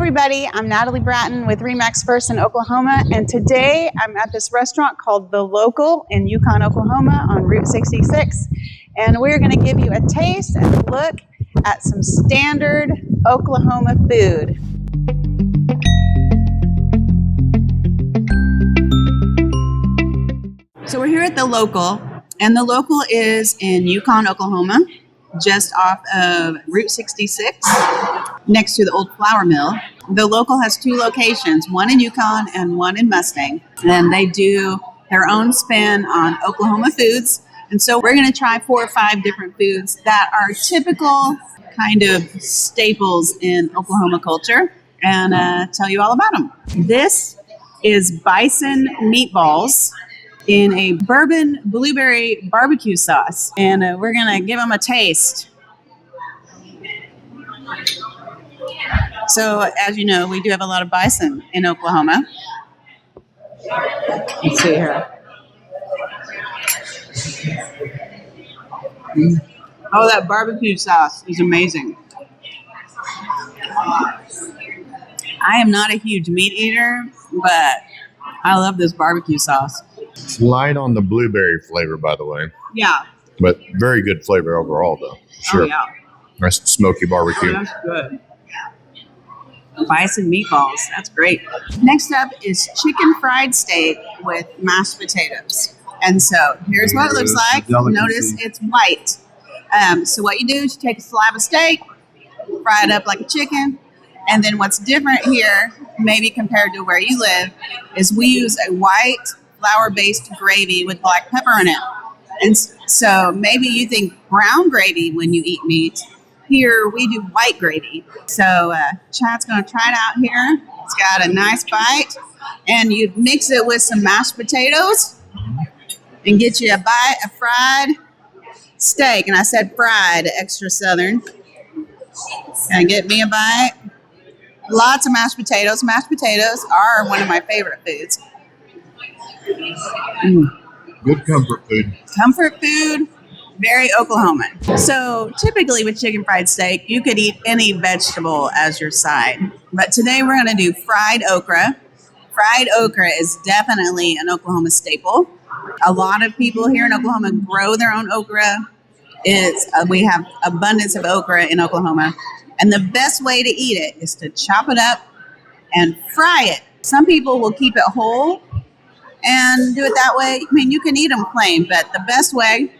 everybody, I'm Natalie Bratton with Remax First in Oklahoma, and today I'm at this restaurant called The Local in Yukon, Oklahoma on Route 66, and we're going to give you a taste and a look at some standard Oklahoma food. So we're here at The Local, and The Local is in Yukon, Oklahoma, just off of Route 66, next to the old flour mill. The Local has two locations, one in Yukon and one in Mustang, and they do their own spin on Oklahoma foods. And so we're going to try 4 or 5 different foods that are typical kind of staples in Oklahoma culture and tell you all about them. This is Bison Meatballs in a bourbon blueberry barbecue sauce, and we're going to give them a taste. So, as you know, we do have a lot of bison in Oklahoma. Let's see here. Oh, that barbecue sauce is amazing. I am not a huge meat eater, but I love this barbecue sauce. It's light on the blueberry flavor, by the way. Yeah. But very good flavor overall, though. Sure. Oh, yeah. Nice smoky barbecue. Oh, that's good. Bison meatballs. That's great. Next up is chicken fried steak with mashed potatoes. And so here's what it looks like. Notice it's white. So what you do is you take a slab of steak, fry it up like a chicken, and then what's different here, maybe compared to where you live, is we use a white flour-based gravy with black pepper in it. And so maybe you think brown gravy when you eat meat. Here we do white gravy. So Chad's going to try it out here. It's got a nice bite. And you mix it with some mashed potatoes and get you a bite of fried steak. And I said fried, extra southern. And get me a bite. Lots of mashed potatoes. Mashed potatoes are one of my favorite foods. Good comfort food. Comfort food, very Oklahoman. So typically with chicken fried steak, you could eat any vegetable as your side. But today we're going to do fried okra. Fried okra is definitely an Oklahoma staple. A lot of people here in Oklahoma grow their own okra. We have abundance of okra in Oklahoma. And the best way to eat it is to chop it up and fry it. Some people will keep it whole and do it that way. I mean, you can eat them plain, but the best way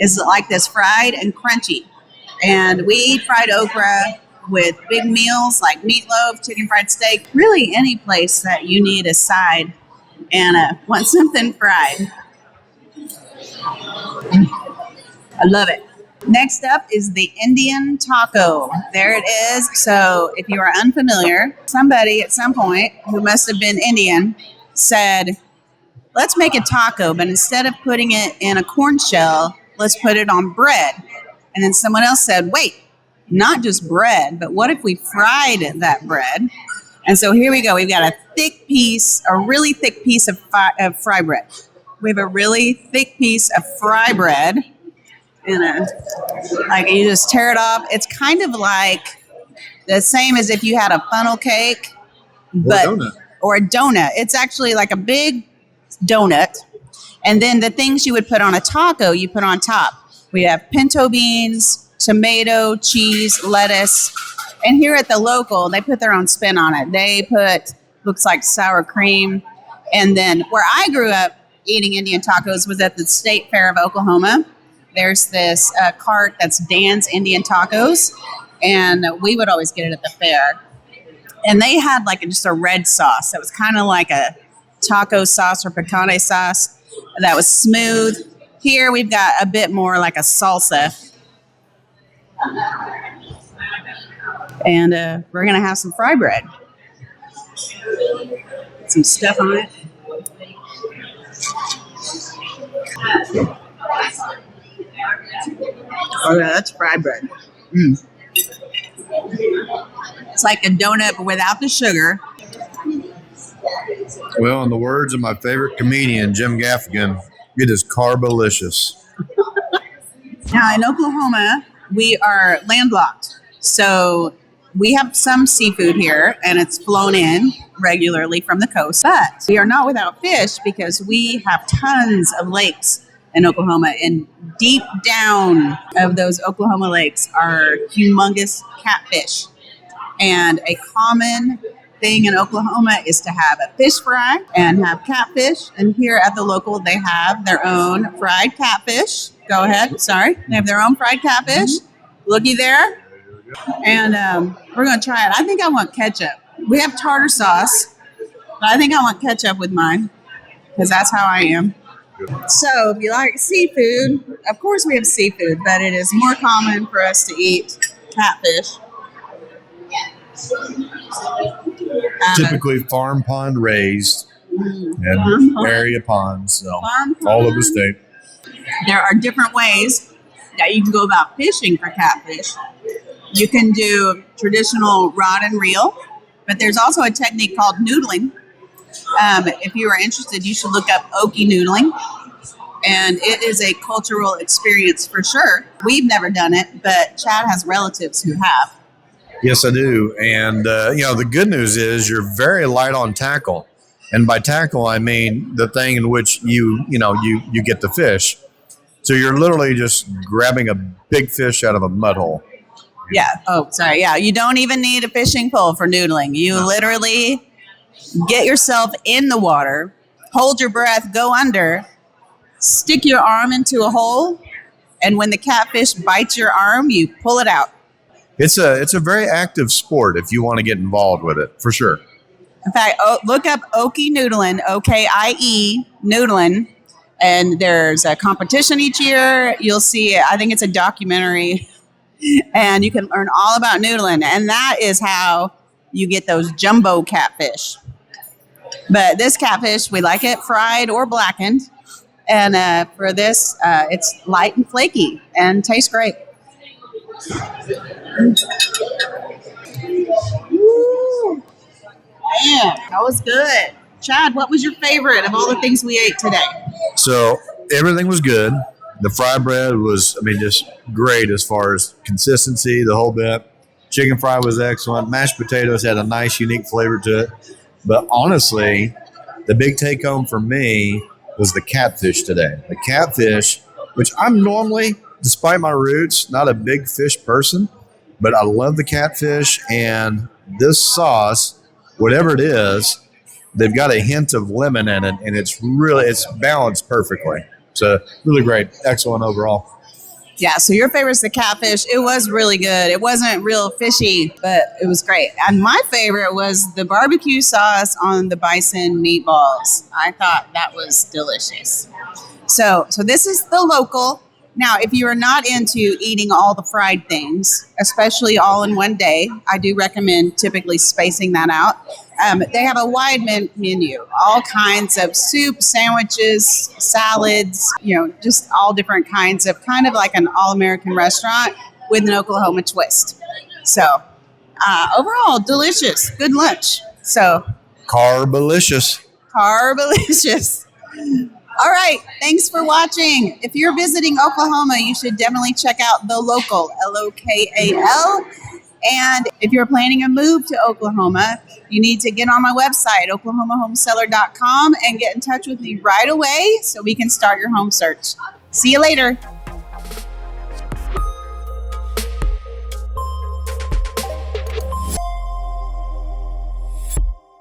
is like this, fried and crunchy. And we eat fried okra with big meals like meatloaf, chicken fried steak, really any place that you need a side and want something fried. I love it. Next up is the Indian taco. There it is. So if you are unfamiliar, somebody at some point who must have been Indian said, let's make a taco, but instead of putting it in a corn shell, let's put it on bread. And then someone else said, wait, not just bread, but what if we fried that bread? And so here we go. We've got a really thick piece of fry bread. We have a really thick piece of fry bread. And like you just tear it off. It's kind of like the same as if you had a funnel cake, or a donut. It's actually like a big donut, and then the things you would put on a taco you put on top. We have pinto beans, tomato, cheese, lettuce, and here at The Local they put their own spin on it. They put, looks like sour cream. And then where I grew up eating Indian tacos was at the State Fair of Oklahoma. There's this cart that's Dan's Indian Tacos, and we would always get it at the fair. And they had like just a red sauce that was kind of like a taco sauce or picante sauce that was smooth. Here we've got a bit more like a salsa. And we're going to have some fry bread. Some stuff on it. Oh yeah, that's fried bread. It's like a donut but without the sugar. Well, in the words of my favorite comedian, Jim Gaffigan, it is carbolicious. Now in Oklahoma, we are landlocked. So We have some seafood here, and it's flown in regularly from the coast. But we are not without fish because we have tons of lakes in Oklahoma. And deep down of those Oklahoma lakes are humongous catfish. And a common thing in Oklahoma is to have a fish fry and have catfish. And here at the local, they have their own fried catfish. Go ahead. Sorry. They have their own fried catfish. Looky there. And we're going to try it. I think I want ketchup. We have tartar sauce, but I think I want ketchup with mine because that's how I am. So if you like seafood, of course we have seafood, but it is more common for us to eat catfish. Typically farm pond raised and area ponds, so all over the state. There are different ways that you can go about fishing for catfish. You can do traditional rod and reel, but there's also a technique called noodling. If you are interested, you should look up okie noodling, and it is a cultural experience for sure. We've never done it, but Chad has relatives who have. Yes, I do. And, the good news is you're very light on tackle. And by tackle, I mean the thing in which you get the fish. So you're literally just grabbing a big fish out of a mud hole. Yeah. Oh, sorry. Yeah. You don't even need a fishing pole for noodling. You literally get yourself in the water, hold your breath, go under, stick your arm into a hole, and when the catfish bites your arm, you pull it out. It's a very active sport if you want to get involved with it, for sure. In fact, look up Okie Noodlin', O-K-I-E, Noodlin', and there's a competition each year. You'll see, I think it's a documentary, and you can learn all about noodling, and that is how you get those jumbo catfish. But this catfish, we like it fried or blackened, and for this, it's light and flaky and tastes great. Woo. Man, that was good. Chad, what was your favorite of all the things we ate today? So everything was good. The fry bread was, just great as far as consistency, the whole bit. Chicken fry was excellent. Mashed potatoes had a nice, unique flavor to it. But honestly, the big take home for me was the catfish today. The catfish, which I'm normally, despite my roots, not a big fish person, but I love the catfish, and this sauce, whatever it is, they've got a hint of lemon in it, and it's balanced perfectly. So really great. Excellent overall. Yeah, so your favorite's the catfish. It was really good. It wasn't real fishy, but it was great. And my favorite was the barbecue sauce on the Bison Meatballs. I thought that was delicious. So this is the local. Now, if you are not into eating all the fried things, especially all in one day, I do recommend typically spacing that out. They have a wide menu, all kinds of soup, sandwiches, salads, just all different kinds of, kind of like an all-American restaurant with an Oklahoma twist. So overall, delicious. Good lunch. So Carbalicious. All right. Thanks for watching. If you're visiting Oklahoma, you should definitely check out The Local, LOKAL. And if you're planning a move to Oklahoma, you need to get on my website, oklahomahomeseller.com, and get in touch with me right away so we can start your home search. See you later.